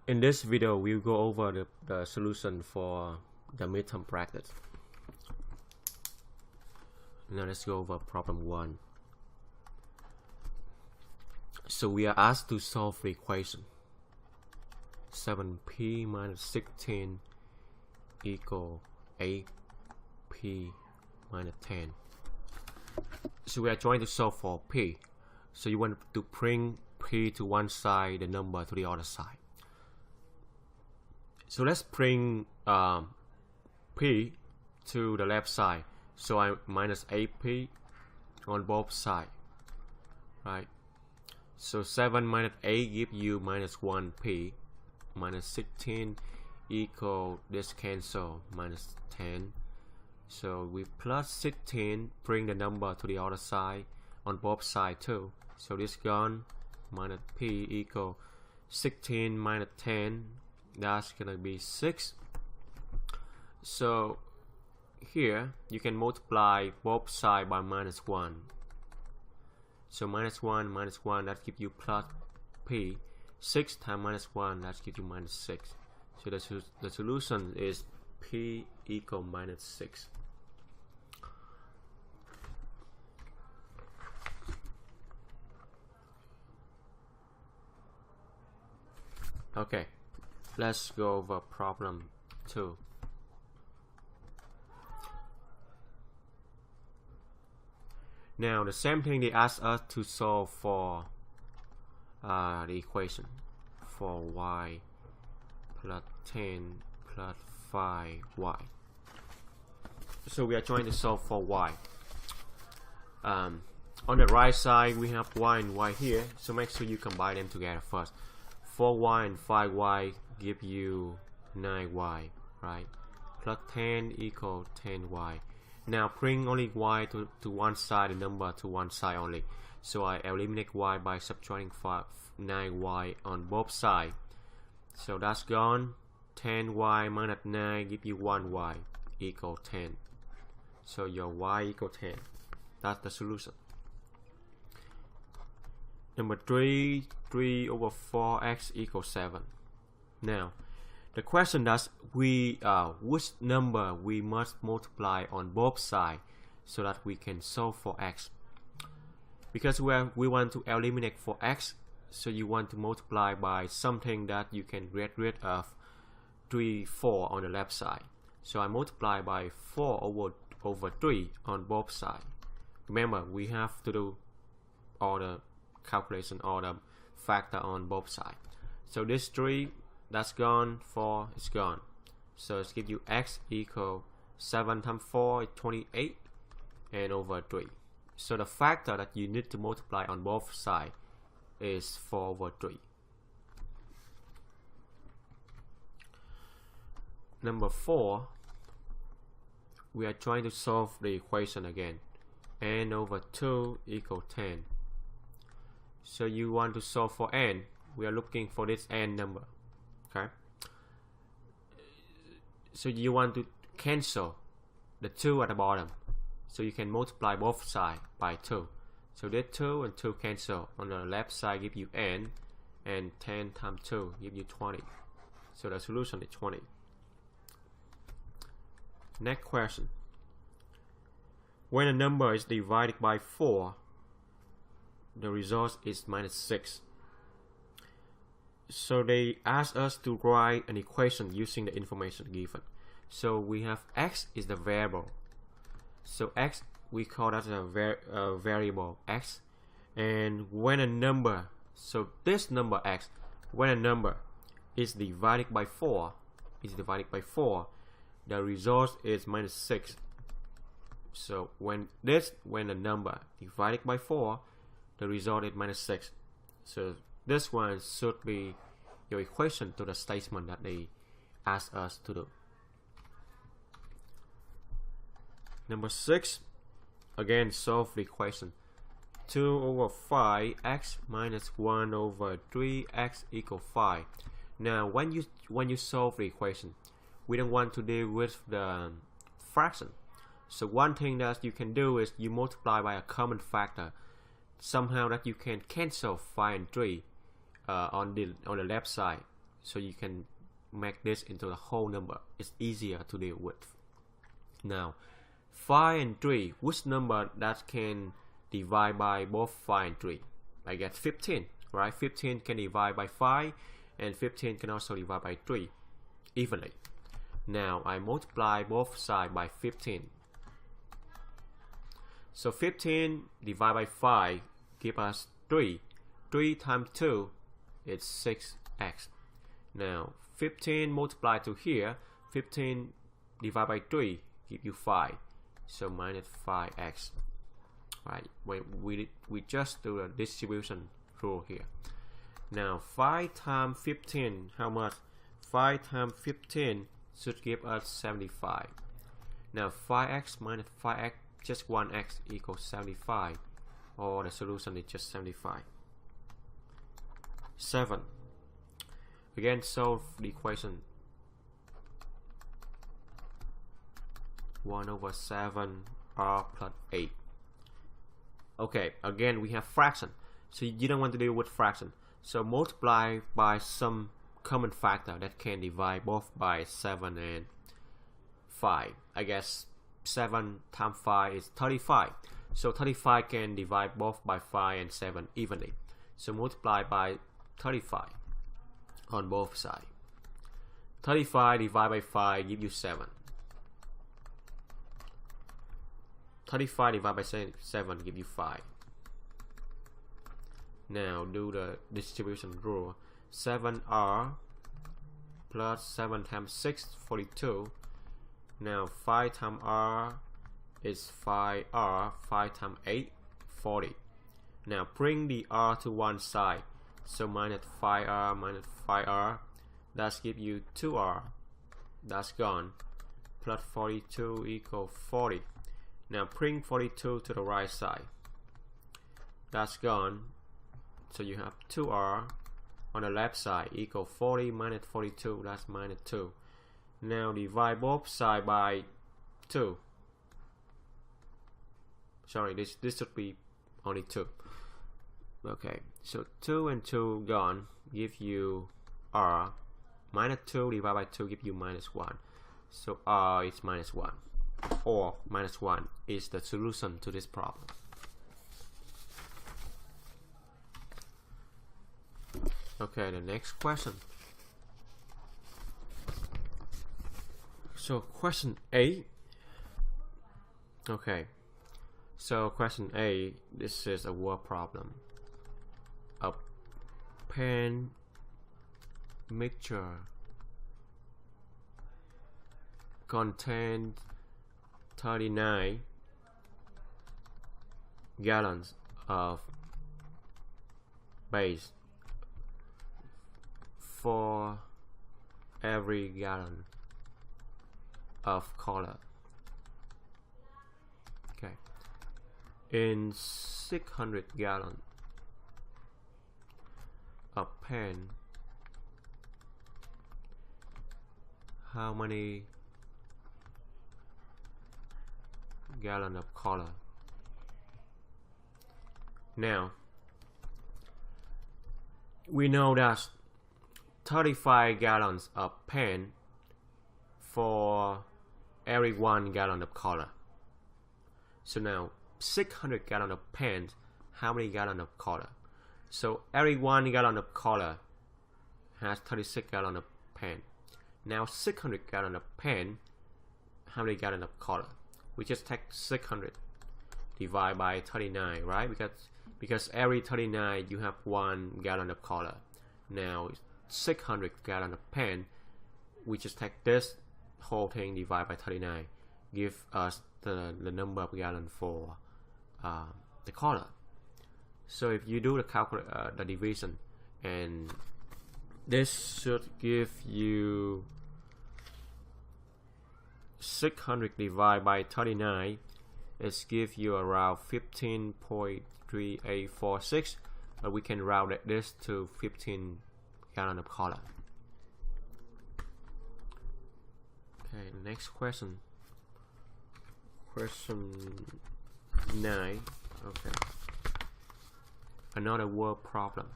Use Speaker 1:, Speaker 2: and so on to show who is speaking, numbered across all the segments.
Speaker 1: In this video, we'll go over the solution for the midterm practice. Now let's go over problem 1. So we are asked to solve the equation 7p minus 16 equal 8p minus 10. So we are trying to solve for p. So you want to bring p to one side, the number to the other side. So let's bring p to the left side. So I minus 8p on both sides, right? So 7 minus 8 give you minus 1p, minus 16 equal, this cancel, minus 10. So we plus 16, bring the number to the other side on both sides too. So this gone, minus p equal 16 minus 10, that's gonna be 6. So here you can multiply both sides by minus 1. So minus 1, that gives you plus p. 6 times minus 1, that gives you minus 6. So the solution is p equal minus 6. Okay, let's go over problem 2. Now the same thing they asked us to solve for the equation for y plus 10 plus 5y. So we are trying to solve for y. On the right side we have y and y here, so make sure you combine them together first. 4y and 5y give you 9y, right? Plus 10 equal 10y. Now bring only y to one side, the number to one side only. So I eliminate y by subtracting 9y on both sides. So that's gone. 10y minus 9 give you 1y equal 10. So your y equal 10. That's the solution. Number 3, 3 over 4x equals 7. Now, the question is which number we must multiply on both sides so that we can solve for x. Because we want to eliminate for x, so you want to multiply by something that you can get rid of 3, 4 on the left side. So I multiply by 4 over 3 on both sides. Remember, we have to do all the calculation, all the factor on both sides. So this 3, that's gone, 4 is gone. So it's give you x equal 7 times 4 is 28 and over 3. So the factor that you need to multiply on both sides is 4 over 3. Number 4, we are trying to solve the equation again. N over 2 equal 10. So you want to solve for n. We are looking for this n number. Okay. So you want to cancel the 2 at the bottom. So you can multiply both sides by 2. So this 2 and 2 cancel. On the left side give you n, and 10 times 2 give you 20. So the solution is 20. Next question. When a number is divided by 4, the result is minus 6. So they asked us to write an equation using the information given. So we have x is the variable. So x, we call that a variable x. And when a number, so this number x, when a number is divided by 4, the result is minus 6. So when a number divided by 4, the result is minus 6. So this one should be your equation to the statement that they asked us to do. Number 6, again solve the equation. 2 over 5x minus 1 over 3x equal 5. Now when you solve the equation, we don't want to deal with the fraction. So one thing that you can do is you multiply by a common factor. Somehow that you can cancel 5 and 3 on the left side. so you can make this into a whole number. It's easier to deal with. Now 5 and 3, which number that can divide by both 5 and 3? I get 15, right? 15 can divide by 5 and 15 can also divide by 3 evenly. Now I multiply both sides by 15. So 15 divided by 5 give us 3. 3 times 2 is 6x. Now 15 multiplied to here, 15 divided by 3 give you 5. So minus 5x. Right? We just do a distribution rule here. Now 5 times 15, how much? 5 times 15 should give us 75. Now 5x minus 5x, just 1x equals 75. Or the solution is just 75. 7. Again, solve the equation. 1/7 r plus 8. Okay, again we have fraction. So you don't want to deal with fraction. So multiply by some common factor that can divide both by 7 and 5. I guess 7 times 5 is 35. So 35 can divide both by 5 and 7 evenly. So multiply by 35 on both sides. 35 divided by 5 give you 7. 35 divided by 7 give you 5. Now do the distribution rule. 7r plus 7 times 6, 42. Now 5 times r is 5r, 5 times 8, 40. Now bring the r to one side. So minus 5r minus 5r, that's give you 2r. That's gone. Plus 42 equals 40. Now bring 42 to the right side. That's gone. So you have 2r on the left side equal 40 minus 42, that's minus 2. Now divide both sides by 2. Sorry, this should be only 2. Okay, so 2 and 2 gone, give you r. Minus 2 divided by 2 give you minus 1. So r is minus 1. Or minus 1 is the solution to this problem. Okay, the next question. So question 8. Okay, so question A, this is a word problem. A pen mixture contains 39 gallons of base for every gallon of color. Okay, in 600 gallons of pen, how many gallon of color? Now we know that 35 gallons of pen for every 1 gallon of color. So now 600 gallon of pen, how many gallon of color? So every 1 gallon of color has 36 gallon of pen. Now 600 gallon of pen, how many gallon of color? We just take 600 divide by 39, right? Because every 39 you have 1 gallon of color. Now 600 gallon of pen, we just take this whole thing divide by 39, give us the number of gallon for the color. So if you do the division, and this should give you 600 divided by 39, it gives you around 15.3846, but we can round this to 15 gallon of color. Okay, next question. Question 9. Okay. Another word problem.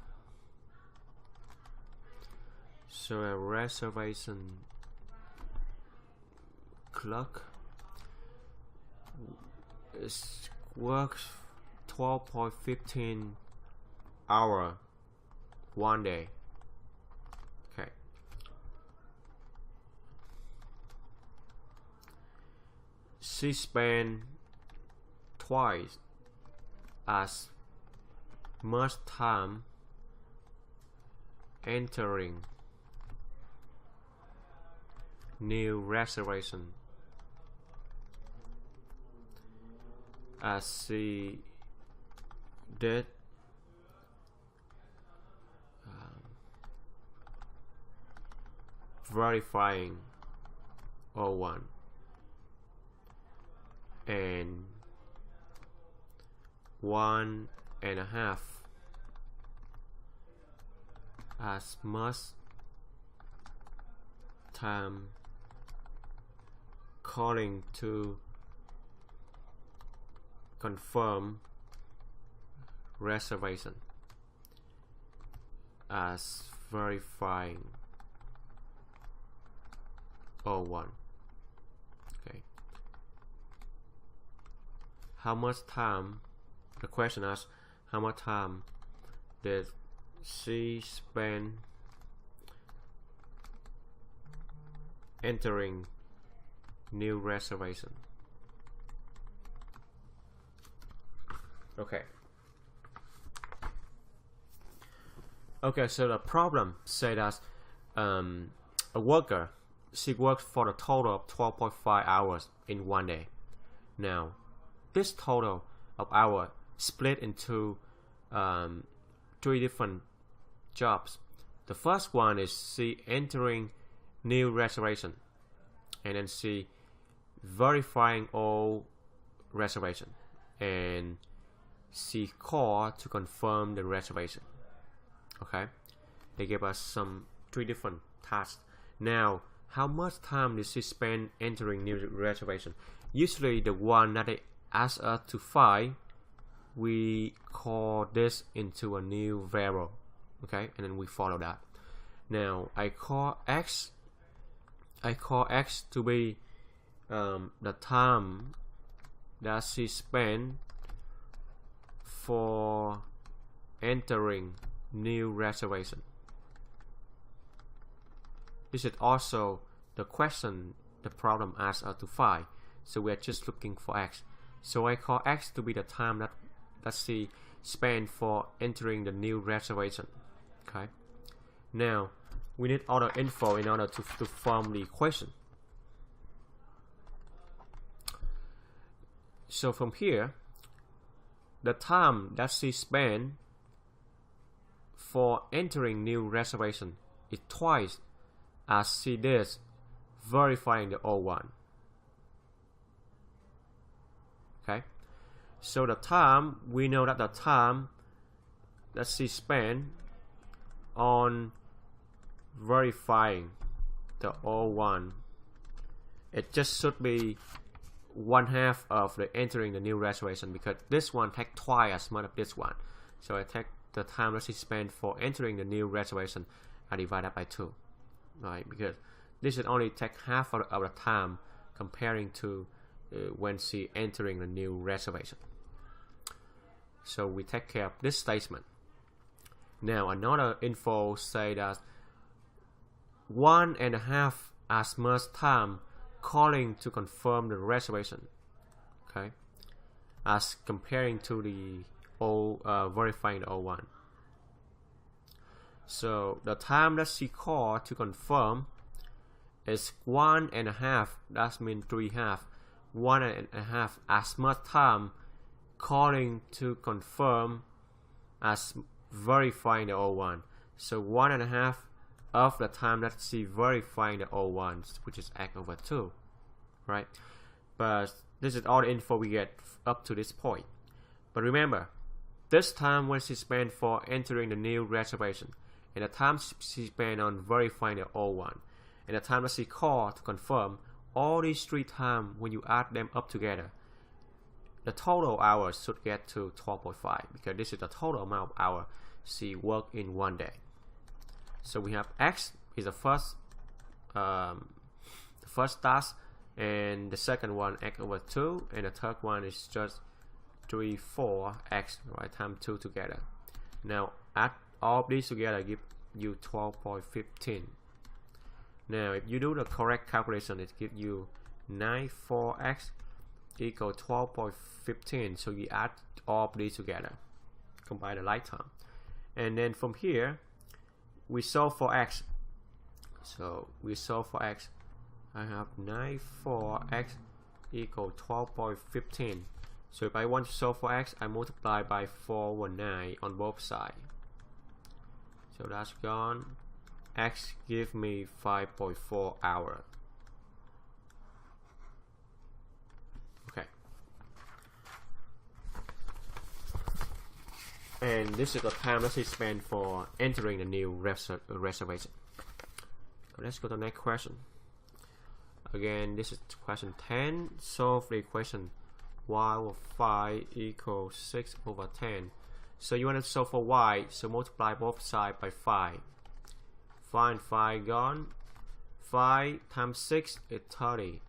Speaker 1: So a reservation clock works 12.15 hour one day. Okay. She spent twice as much time entering new reservation as she did verifying 01 and 1.5 as much time calling to confirm reservation as verifying 01. Okay. How much time, the question asks, how much time did she spend entering new reservation? Okay. Okay, so the problem say that a worker, she works for a total of 12.5 hours in one day. Now, this total of hours split into 3 different jobs. The first one is she entering new reservation, and then she verifying all reservation, and she call to confirm the reservation. Okay, they gave us some 3 different tasks. Now, how much time did she spend entering new reservation? Usually the one that they ask us to find, we call this into a new variable. Okay, and then we follow that. Now I call x to be the time that she spent for entering new reservation. This is also the question the problem asks us to find, so we are just looking for x. So I call x to be the time that she spent for entering the new reservation. Okay. Now we need other info in order to form the equation. So from here, the time that she spent for entering new reservation is twice as she did verifying the 01. Okay, so the time, we know that the time that she spent on verifying the 01, it just should be 1/2 of the entering the new reservation, because this one takes twice as much of this one. So I take the time that she spent for entering the new reservation, I divide that by 2, right? Because this should only take half of the time comparing to when she entering the new reservation. So we take care of this statement. Now another info say that 1.5 as much time calling to confirm the reservation, okay, as comparing to the verifying the 01. So the time that she called to confirm is 1.5. That means 3/2. 1.5 as much time calling to confirm as verifying the 01. So 1.5 of the time that she verifying the 01, which is x over 2, right? But this is all the info we get up to this point. But remember, this time when she spent for entering the new reservation, and the time she spent on verifying the 01, and the time that she called to confirm, all these 3 times, when you add them up together, the total hours should get to 12.5, because this is the total amount of hours she worked in one day. So we have x is the first task, and the second one x over 2, and the third one is just 3, 4x, right, times 2 together. Now add all of these together give you 12.15. Now if you do the correct calculation, it gives you 94x equal 12.15. So you add all of these together, combine the lifetime, and then from here we solve for x. So we solve for x. I have 94x equal 12.15. So if I want to solve for x, I multiply by 419 on both sides. So that's gone. X give me 5.4 hours. Okay. And this is the time that he spent for entering the new reservation. So let's go to the next question. Again, this is question 10. Solve the equation y over 5 equals 6 over 10. So you want to solve for y, so multiply both sides by 5. 5 and 5 gone. 5 times 6 is 30.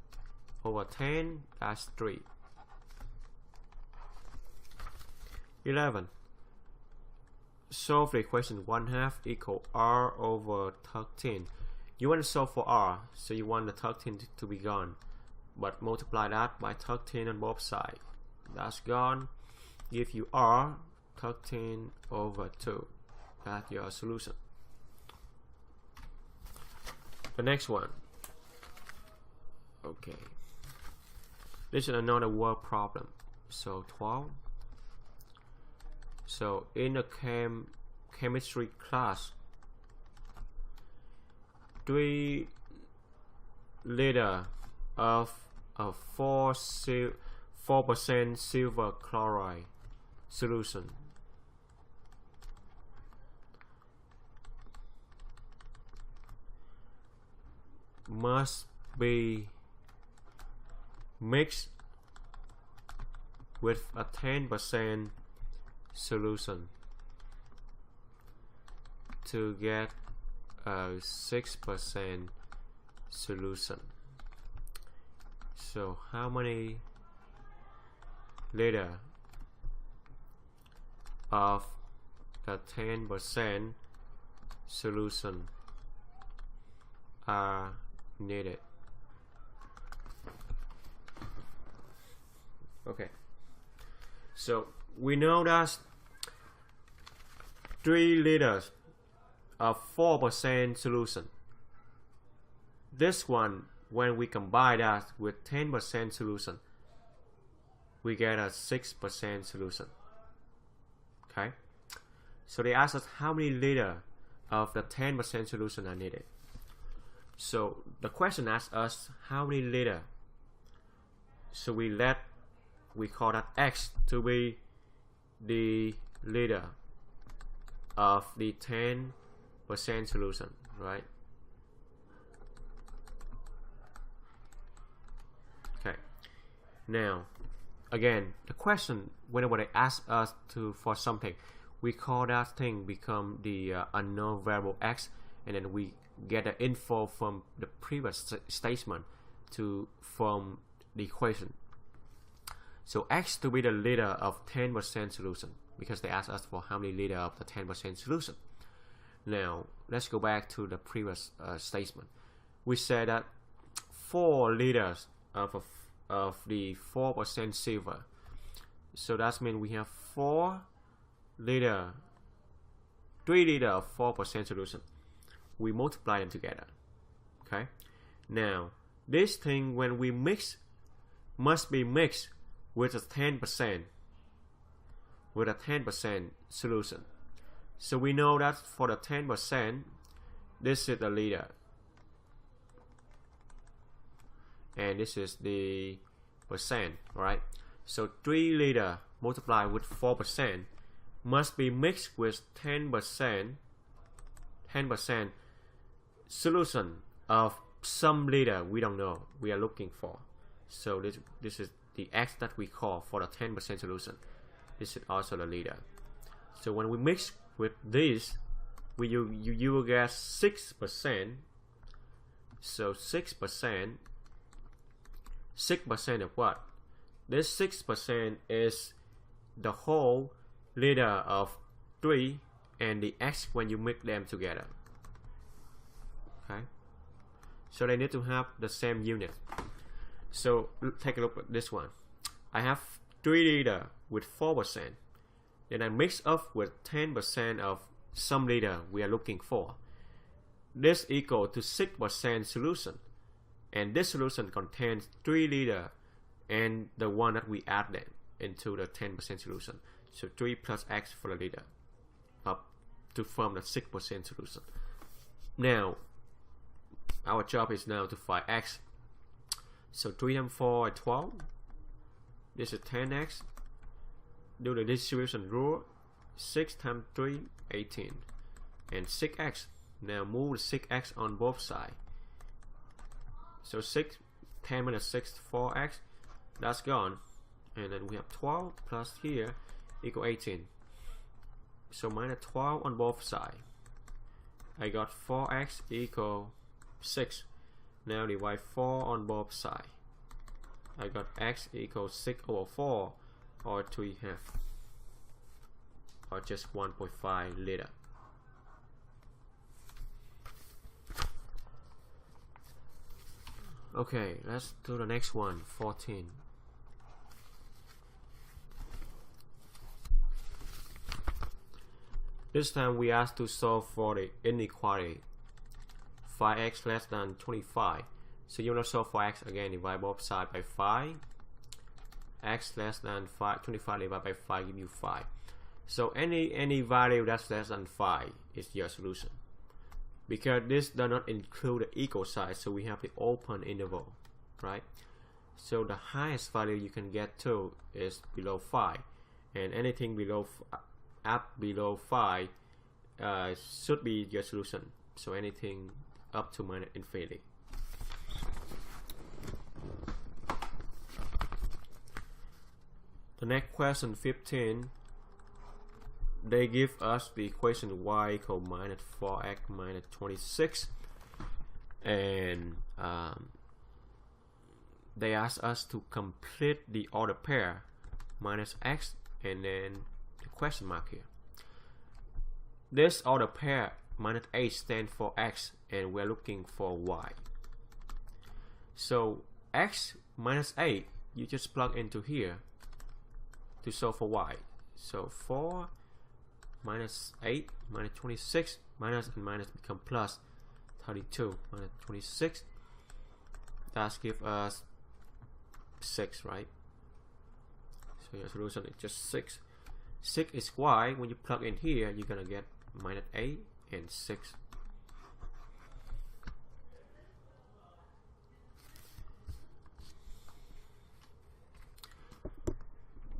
Speaker 1: Over 10, that's 3. 11. Solve the equation 1/2 equal r over 13. You want to solve for r, so you want the 13 to be gone, but multiply that by 13 on both sides. That's gone. Give you r 13 over 2. That's your solution. The next one. Okay. This is another word problem. So 12. So in a chemistry class, 3 liters of a 4% silver chloride solution must be mixed with a 10% solution to get a 6% solution. So how many liters of the 10% solution are needed? Okay, so we know that 3 liters of 4% solution. This one, when we combine that with 10% solution, we get a 6% solution. Okay, so they ask us how many liters of the 10% solution are needed. So the question asks us how many liters. So we call that x to be the liter of the 10% solution, right? Okay. Now, again, the question, whenever they ask us for something, we call that thing become the unknown variable x, and then we get the info from the previous statement to form the equation. So x to be the liter of 10% solution, because they asked us for how many liter of the 10% solution. Now let's go back to the previous statement. We said that 4 liters of the 4% silver. So that means we have 3 liter of 4% solution. We multiply them together. Okay. Now this thing, when we mix, must be mixed with a 10% solution. So we know that for the 10%, this is the liter, and this is the percent, right? So 3 liter multiplied with 4% must be mixed with 10% solution of some liter we don't know, we are looking for. So this is the x that we call for the 10% solution. This is also the liter. So when we mix with this, you will get 6%. So 6%. 6% of what? This 6% is the whole leader of 3 and the x when you mix them together. Okay. So they need to have the same unit. So take a look at this one. I have 3 leader with 4%. Then I mix up with 10% of some leader we are looking for. This equal to 6% solution. And this solution contains 3 leader and the one that we added into the 10% solution. So 3 plus x for the leader up to form the 6% solution. Now, our job is now to find x. So 3 times 4 is 12. This is 10x. Do the distribution rule. 6 times 3, 18. And 6x. Now move the 6x on both sides. So 6, 10 minus 6, 4x. That's gone. And then we have 12 plus here equal 18. So minus 12 on both sides. I got 4x equal 6. Now divide 4 on both sides. I got x equals 6 over 4 or 3 half or just 1.5 liter. Okay, let's do the next one, 14. This time we asked to solve for the inequality 5x less than 25. So you want to solve for x again, divide both sides by 5. X less than 25 divided by 5 give you 5. So any value that's less than 5 is your solution. Because this does not include the equal sign, so we have the open interval, right? So the highest value you can get to is below 5, and anything below up below 5 should be your solution. So anything up to minus infinity. The next question, 15. They give us the equation y equal minus 4x minus 26, and they ask us to complete the order pair minus x and then the question mark here. This order pair minus 8 stands for x and we're looking for y. So x minus 8 you just plug into here to solve for y. So 4 minus 8 minus 26 minus and minus become plus 32 minus 26. That gives us 6, right? So your solution is just 6. 6 is y. When you plug in here, you're gonna get minus 8 and 6.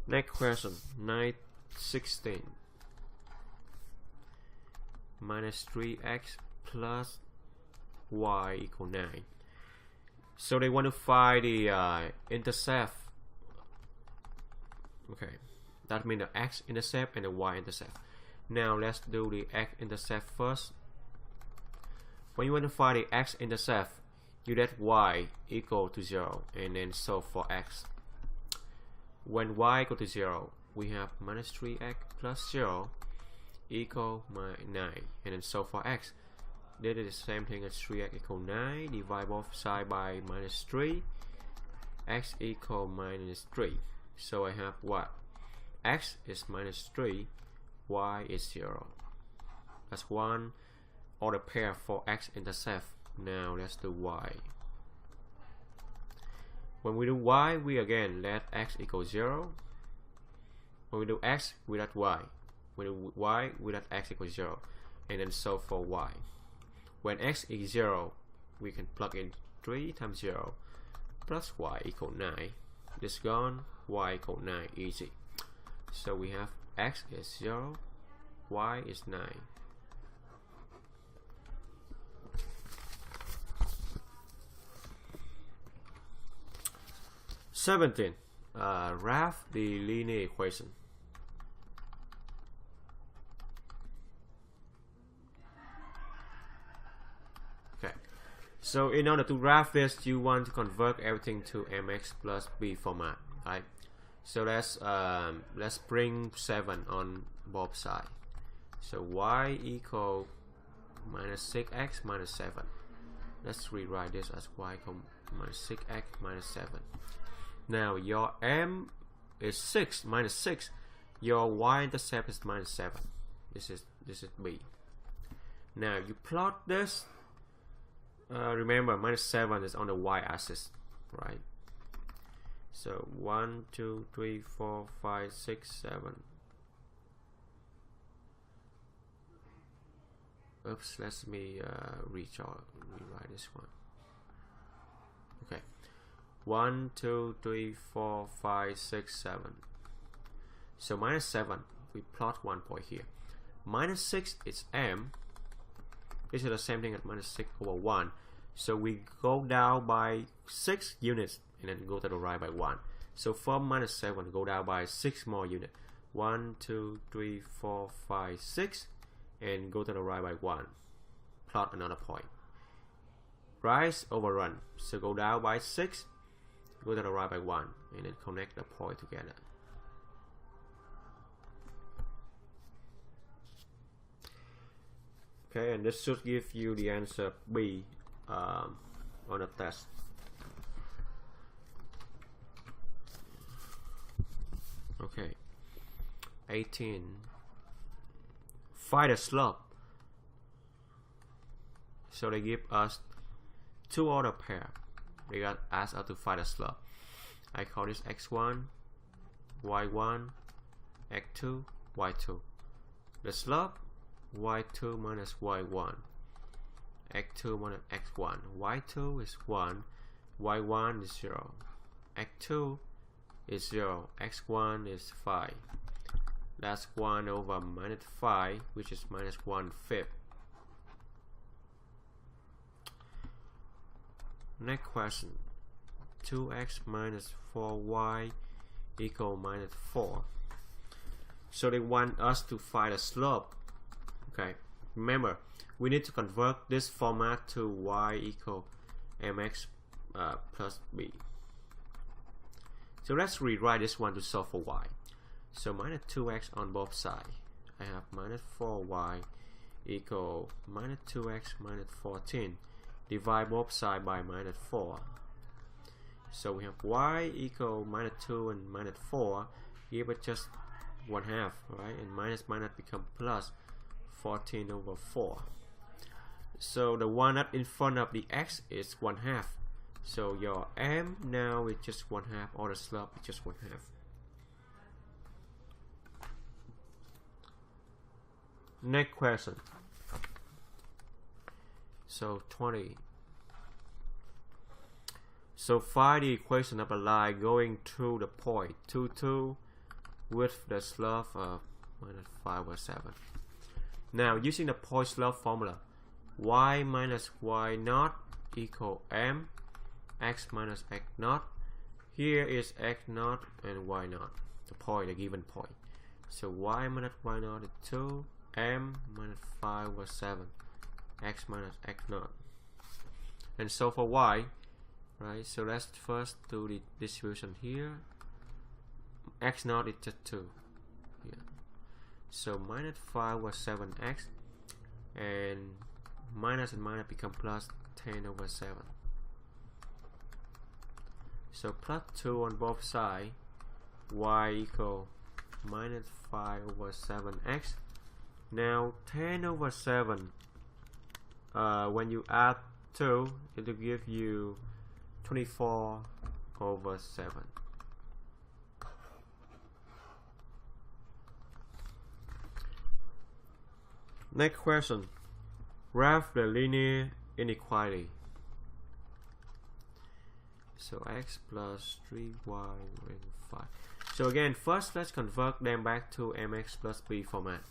Speaker 1: Next question, 9/16. Minus 3x plus y equal 9. So they want to find the intercept. Okay, that means the x-intercept and the y-intercept. Now let's do the x-intercept first. When you want to find the x-intercept, you let y equal to 0 and then solve for x. When y equal to 0, we have minus 3x plus 0 equal 9, and then solve for x. This is the same thing as 3x equal 9. Divide both sides by minus 3. X equal minus 3. So I have what? X is minus 3. Y is 0. That's one order pair for x-intercept. Now let's do y. When we do y, we again let x equal 0. When we do x, we let y. When we do y, we let x equal 0. And then solve for y. When x is 0, we can plug in 3 times 0 plus y equal 9. This gone, y equal 9, easy. So we have x is 0, y is 9. (17) Wrap the linear equation. So in order to graph this, you want to convert everything to mx plus b format, right? So let's bring 7 on both sides. So y equal minus 6x minus 7. Let's rewrite this as y equal minus 6x minus 7. Now your m is 6 minus 6. Your y-intercept is minus 7. This is b. Now you plot this. Remember, minus 7 is on the y-axis, right? So 1, 2, 3, 4, 5, 6, 7. Oops, let me rewrite this one. Okay, 1, 2, 3, 4, 5, 6, 7. So minus 7, we plot 1 point here. Minus 6 is m. This is the same thing as minus 6 over 1. So we go down by 6 units and then go to the right by 1. So from minus 7, go down by 6 more units. 1, 2, 3, 4, 5, 6. And go to the right by 1. Plot another point. Rise over run. So go down by 6. Go to the right by 1. And then connect the point together. Okay, and this should give you the answer B on the test. Okay, 18. Find the slope. So they give us 2 order pair. They got asked us to find the slope. I call this x1, y1, x2, y2. The slope y2 minus y1, x2 minus x1. Y2 is 1, y1 is 0, x2 is 0, x1 is 5. That's 1 over minus 5, which is minus 1/5. Next question. 2x minus 4y equal minus 4. So they want us to find a slope. Okay, remember, we need to convert this format to y equal mx plus b. So let's rewrite this one to solve for y. So minus 2x on both sides. I have minus 4y equal minus 2x minus 14. Divide both sides by minus 4. So we have y equal minus 2 and minus 4. Give it just 1/2, right? And minus minus become plus 14 over 4. So the one up in front of the x is 1/2. So your m now is just 1/2, or the slope is just 1/2. Next question. So 20. So find the equation of a line going through the point 2, 2 with the slope of minus 5 over 7. Now using the point slope formula, y minus y naught equal m x minus x naught. Here is x naught and y naught, the point, the given point. So y minus y naught is 2, m minus 5 over 7, x minus x naught. And so for y, right, so let's first do the distribution here. X naught is just 2. Yeah. So minus 5 over 7x, and minus and minus become plus 10 over 7. So plus 2 on both sides, y equal minus 5 over 7x. Now 10 over 7, when you add 2, it will give you 24 over 7. Next question. Graph the linear inequality. So x plus 3y and 5. So again, first let's convert them back to mx plus b format.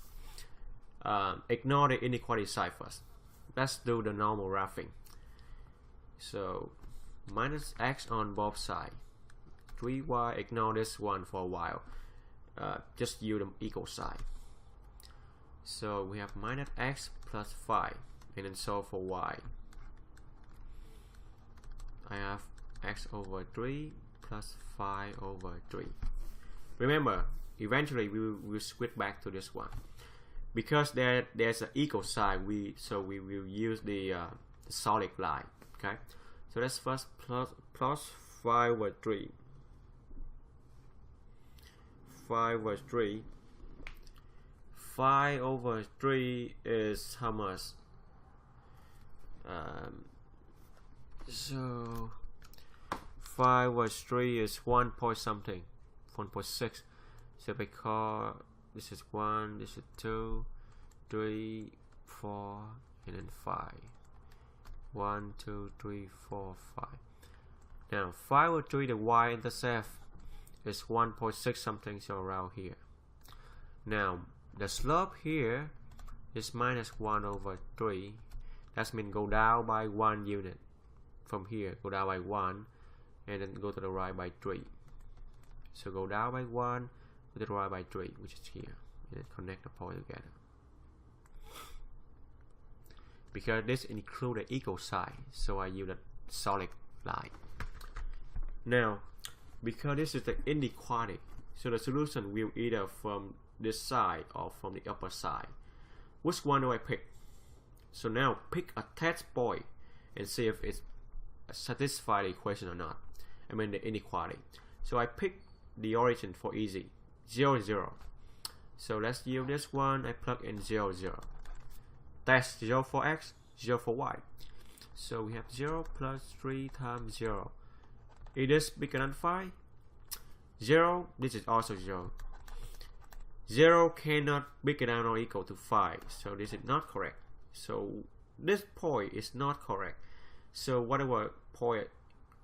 Speaker 1: Ignore the inequality side first. Let's do the normal graphing. So minus x on both sides. 3y, ignore this one for a while. Just use the equal sign. So we have minus x plus 5, and then solve for y. I have x over 3 plus 5 over 3. Remember, eventually we will switch back to this one. Because there's an equal sign, so we will use the solid line. Okay, so let's first plus 5 over 3. 5 over 3. 5 over 3 is how much? So 5 over 3 is 1 point something, 1.6. So because this is 1, this is 2, 3, 4, and then 5. 1, 2, 3, 4, 5. Now 5 over 3, the y-intercept is 1.6 something, so around here. Now the slope here is minus 1 over 3. That means go down by 1 unit. From here, go down by 1, and then go to the right by 3. So go down by 1, to the right by 3, which is here. And then connect the point together. Because this includes the equal sign, so I use a solid line. Now, because this is the inequality, so the solution will either from this side or from the upper side. Which one do I pick? So now pick a test point and see if it satisfies the equation or not. I mean the inequality. So I pick the origin for easy, 0, 0. So let's use this one. I plug in 0, 0. Test 0 for x, 0 for y. So we have 0 plus 3 times 0. Is this bigger than 5? 0, this is also 0. 0 cannot bigger than or equal to 5, so this is not correct. So this point is not correct. So whatever point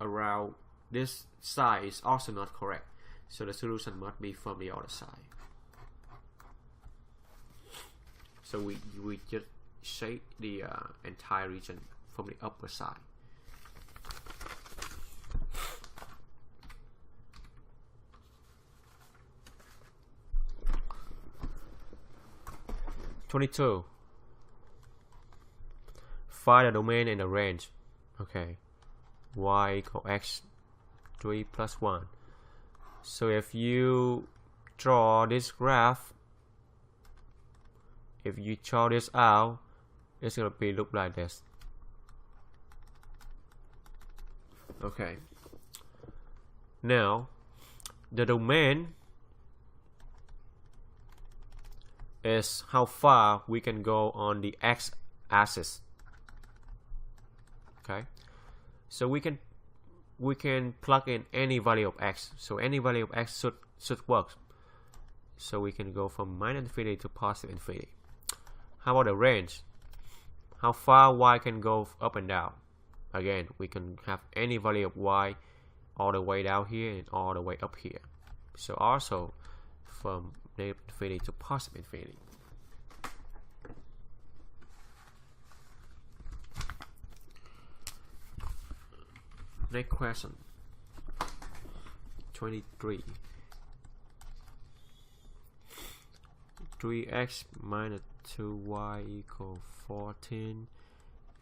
Speaker 1: around this side is also not correct. So the solution must be from the other side. So we just shape the entire region from the upper side. (22) Find the domain and the range. Okay, y equal x 3 plus 1. So if you draw this graph, if you draw this out, it's gonna be look like this. Okay. Now, the domain is how far we can go on the x-axis. Okay, so we can plug in any value of x. So any value of x should work. So we can go from minus infinity to positive infinity. How about the range? How far y can go up and down? Again, we can have any value of y all the way down here and all the way up here. So also from negative infinity to positive infinity. Next question. 23. 3x minus 2y equal 14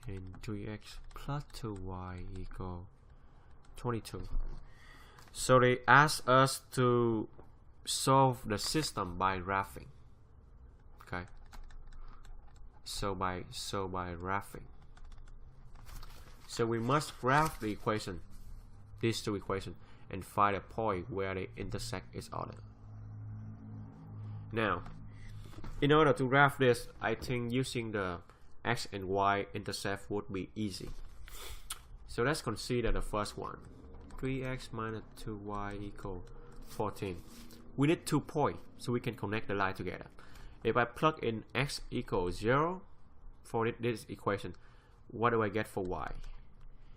Speaker 1: and 3x plus 2y equal 22. So they ask us to solve the system by graphing. Okay. So by graphing. So we must graph the equation, these two equations, and find a point where they intersect each other. Now, in order to graph this, I think using the x and y intercept would be easy. So let's consider the first one. 3x minus 2y equal 14. We need 2 points, so we can connect the line together. If I plug in x equals 0 for this equation, what do I get for y?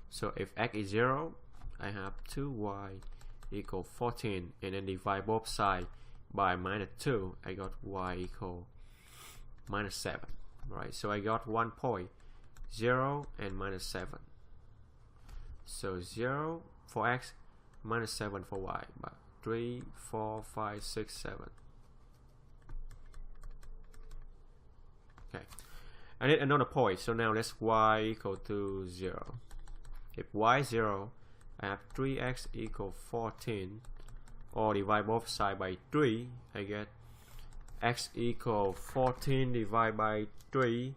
Speaker 1: So if x is 0, I have 2y equal 14, and then divide both sides by minus 2, I got y equal minus 7. Right, so I got 1 point, 0 and minus 7. So 0 for x, minus 7 for y, but 3, 4, 5, 6, 7. Okay, I need another point, so now let's y equal to 0. If y 0, I have 3x equal 14, or divide both sides by 3, I get x equal 14 divided by 3.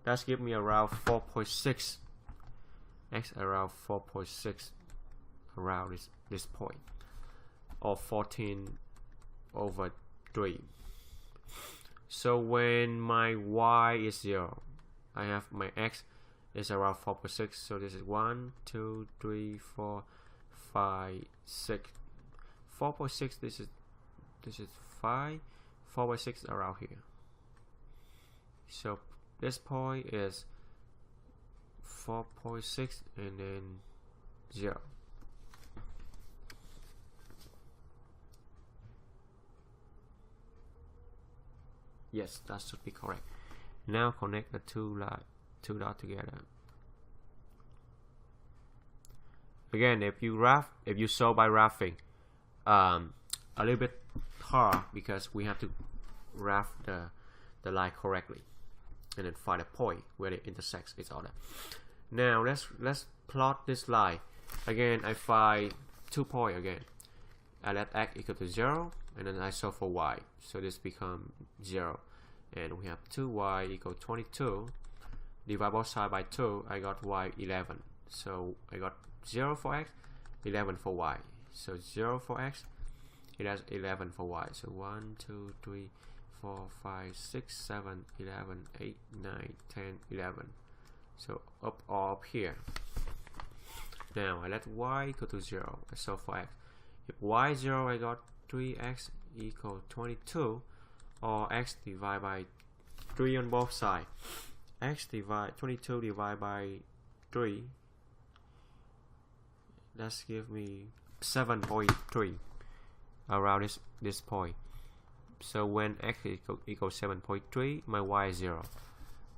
Speaker 1: That's give me around 4.6. X around 4.6 around this point, or 14 over 3. So when my y is 0, I have my x is around 4.6. So this is 1, 2, 3, 4, 5, 6. 4.6. This is 5. 4.6 around here. So this point is 4.6 and then 0. Yes, that should be correct. Now connect the two dots together. Again, if you solve by graphing, a little bit hard because we have to graph the line correctly and then find a point where it intersects each other. Now let's plot this line. Again, I find 2 points again. I let x equal to 0 and then I solve for y. So this becomes 0. And we have 2y equal 22. Divide both sides by 2, I got y 11. So I got 0 for x, 11 for y. So 0 for x, it has 11 for y. So 1, 2, 3, 4, 5, 6, 7, 11, 8, 9, 10, 11. So up here. Now I let y equal to 0. I solve for x. If y 0, I got 3x equal 22, or x divided by 3 on both sides. X divide 22 divided by 3. That's give me 7.3 around this point. So when x equals 7.3, my y is 0.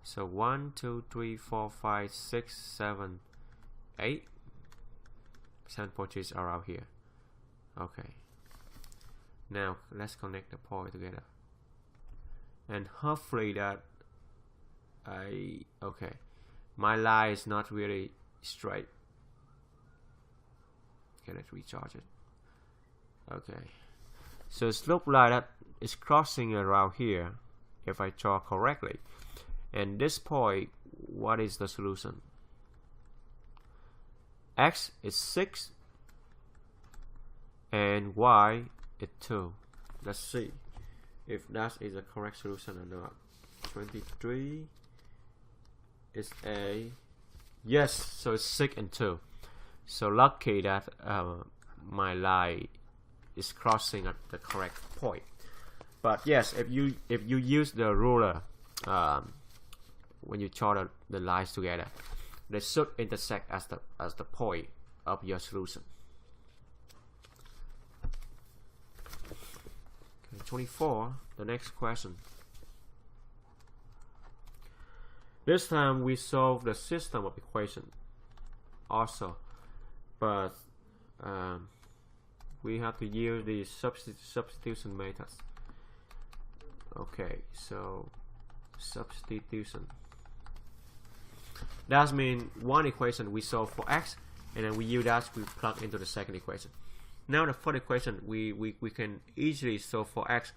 Speaker 1: So 1, 2, 3, 4, 5, 6, 7, 8. 7.3 is around here. Okay. Now let's connect the point together. And hopefully that okay. My line is not really straight. Can I recharge it? Okay. So it looks like that it's crossing around here if I draw correctly. And this point, what is the solution? X is 6 and y is 2. Let's see if that is the correct solution or not. 23 is a yes, so it's 6 and 2. So lucky that my line is crossing at the correct point. But yes, if you use the ruler when you draw the lines together, they should intersect as the point of your solution. Okay, 24. The next question. This time we solve the system of equation also, but we have to use the substitution methods. Okay, so substitution. That means one equation we solve for x, and then we use that we plug into the second equation. Now the third equation we can easily solve for x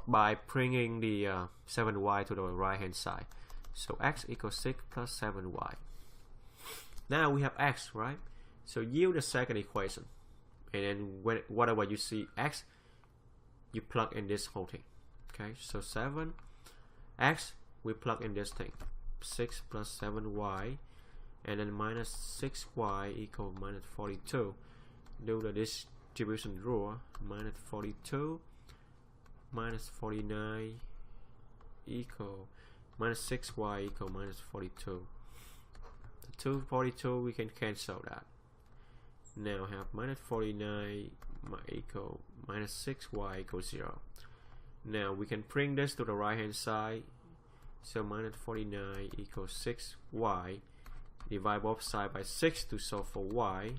Speaker 1: by bringing the 7y to the right hand side. So x equals 6 plus 7y. Now we have x, right? So use the second equation, and then whatever you see x, you plug in this whole thing. Okay, so 7x, we plug in this thing, 6 plus 7y, and then minus 6y equal minus 42. Do the distribution rule. Minus 42 minus 49 equal minus 6y equal minus 42. The 242 we can cancel that. Now have minus 49 equal minus 6y equals 0. Now we can bring this to the right hand side. So minus 49 equals 6y. Divide both sides by 6 to solve for y.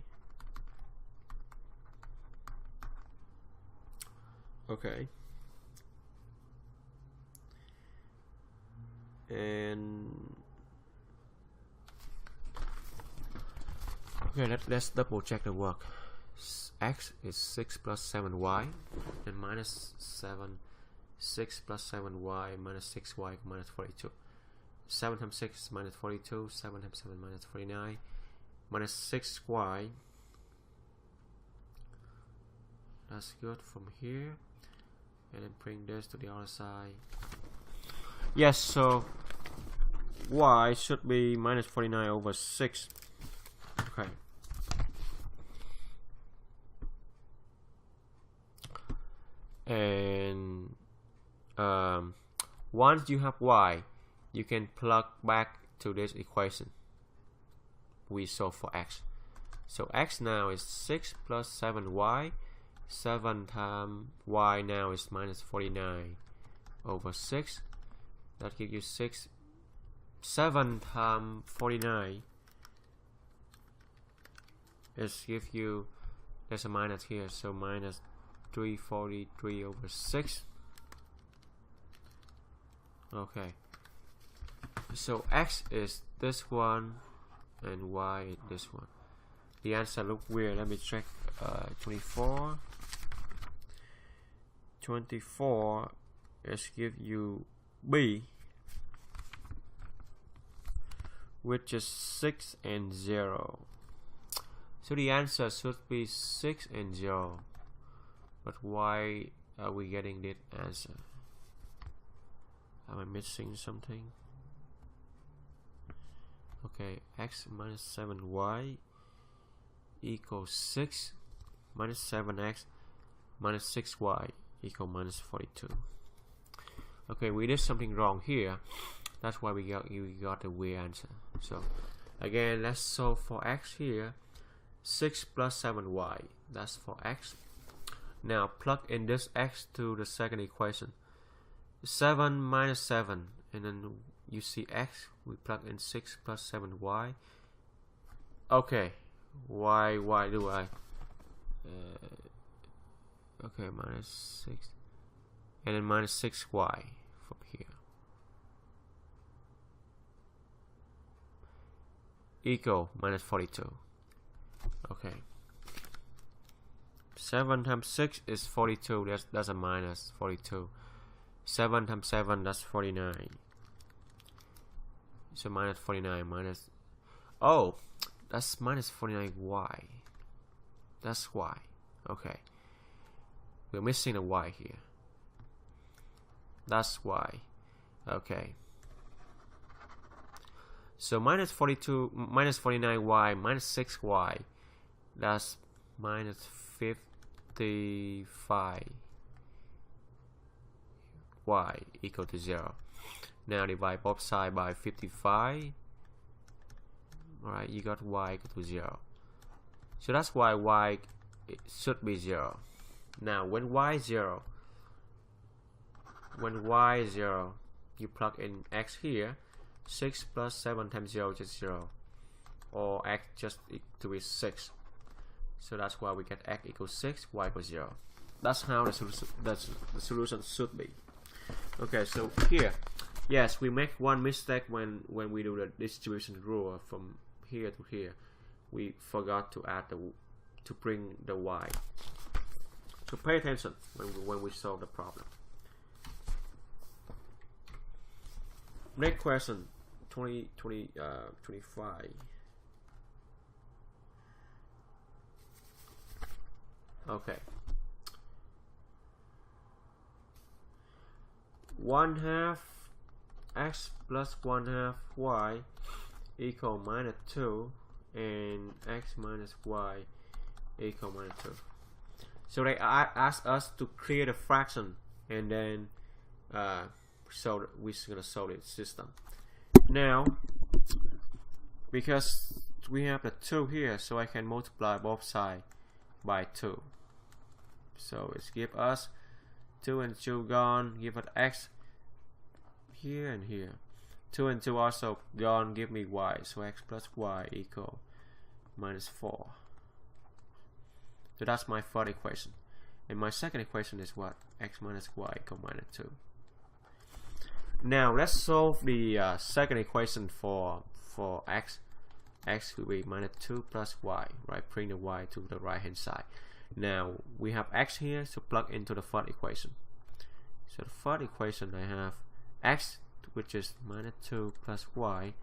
Speaker 1: Okay. And Okay, let's double check the work. X is 6 plus 7y, and minus 7, 6 plus 7y minus 6y minus 42. 7 times 6 is minus 42, 7 times 7 minus 49, minus 6y. That's good from here. And then bring this to the other side. Yes, so y should be minus 49 over 6. Okay. And once you have y, you can plug back to this equation we solved for x. So x now is 6 plus 7y. 7 times y now is minus 49 over 6. That gives you 6. 7 times 49 is give you, there's a minus here, so minus 343 over 6. Okay, so x is this one and y is this one. The answer look weird. Let me check. 24 is give you b, which is 6 and 0. So the answer should be 6 and 0. But why are we getting that answer? Am I missing something? Okay, x minus 7y equals 6 minus 7x minus 6y equal minus 42. Okay, we did something wrong here. That's why we got the weird answer. So again, let's solve for x here. 6 plus 7y, that's for x. Now plug in this x to the second equation. 7 minus 7, and then you see x, we plug in 6 plus 7y. Okay, why do I okay, minus 6 and then minus 6y from here equal minus 42. Okay, 7 times 6 is 42. That's a minus 42. 7 times 7, that's 49. So minus 49 minus, oh, that's minus 49y. That's y. Okay, we're missing a y here. That's y. Okay, so minus 42 minus 49y minus 6y, that's minus 55 y equal to 0. Now divide both sides by 55. Alright, you got y equal to 0. So that's why y should be 0. Now when y is 0, you plug in x here. 6 plus 7 times 0 is 0, or x just to be 6. So that's why we get x equals 6, y equals 0. That's how the solution should be. Okay, so here, yes, we make one mistake when we do the distribution rule from here to here. We forgot to add to bring the y. So pay attention when we solve the problem. Next question, 25. Okay. 1/2 x plus 1/2 y equal minus 2, and x minus y equal minus 2. So they ask us to create a fraction, and then so we're gonna solve the system. Now, because we have the 2 here, so I can multiply both sides by 2. So it's give us 2 and 2 gone, give it x here and here. 2 and 2 also gone, give me y. So x plus y equal minus 4. So that's my first equation. And my second equation is what? X minus y equal minus 2. Now let's solve the second equation for x. x will be minus 2 plus y, right? Bring the y to the right hand side. Now we have x here, so plug into the first equation. So the first equation, I have x, which is minus 2 plus y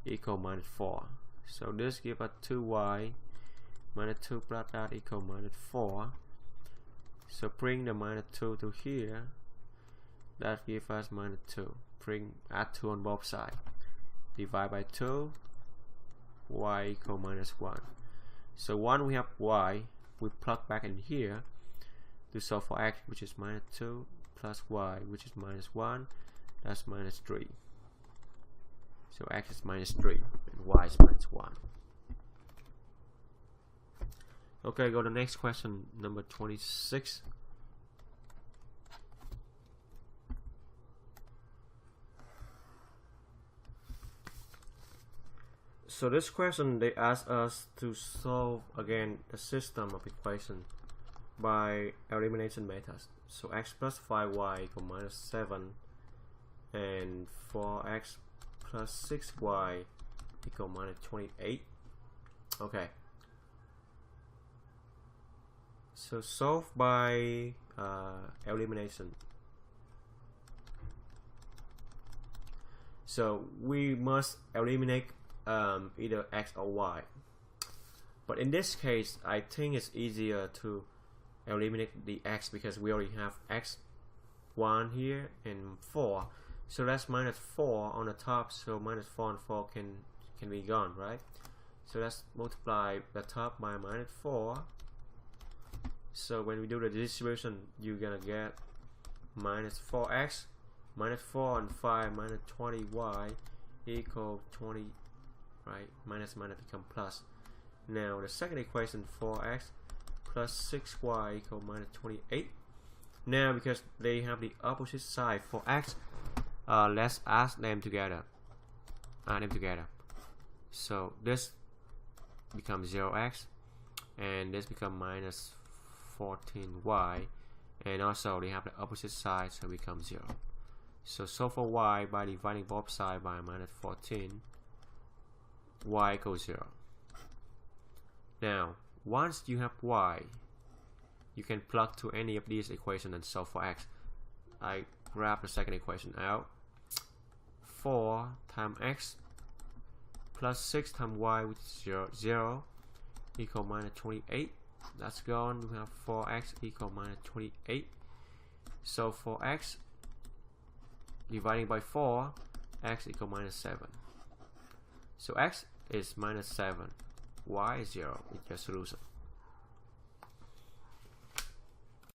Speaker 1: equal minus 4. So this gives us 2y minus 2 plus that equal minus 4. So bring the minus 2 to here, that gives us minus 2. Add 2 on both sides. Divide by 2, y equal minus 1. So once we have y, we plug back in here to solve for x, which is minus 2 plus y, which is minus 1. That's minus 3. So x is minus 3 and y is minus 1. Okay, go to the next question, number 26. So this question, they ask us to solve again a system of equation by elimination methods. So x plus 5y equal minus 7 and 4x plus 6y equal minus 28. Okay. So solve by elimination. So we must eliminate either x or y. But in this case, I think it's easier to eliminate the x because we already have x1 here and 4. So that's minus 4 on the top. So minus 4 and 4 can be gone, right? So let's multiply the top by minus 4. So when we do the distribution, you're gonna get minus 4x, minus 4 and 5, minus 20y equal 20, right? Minus become plus. Now the second equation, 4x plus 6y equal minus 28. Now because they have the opposite side for x, let's add them together. So this becomes 0x and this becomes minus 14y, and also they have the opposite side, so it becomes 0. So solve for y by dividing both sides by minus 14, y equals 0. Now once you have y, you can plug to any of these equations and solve for x. I grab the second equation out. 4 times x plus 6 times y, which is 0 equal minus 28. That's gone. We have 4x equal minus 28. So for x, dividing by 4, x equal minus 7. So x is minus 7, y is 0. It's your solution.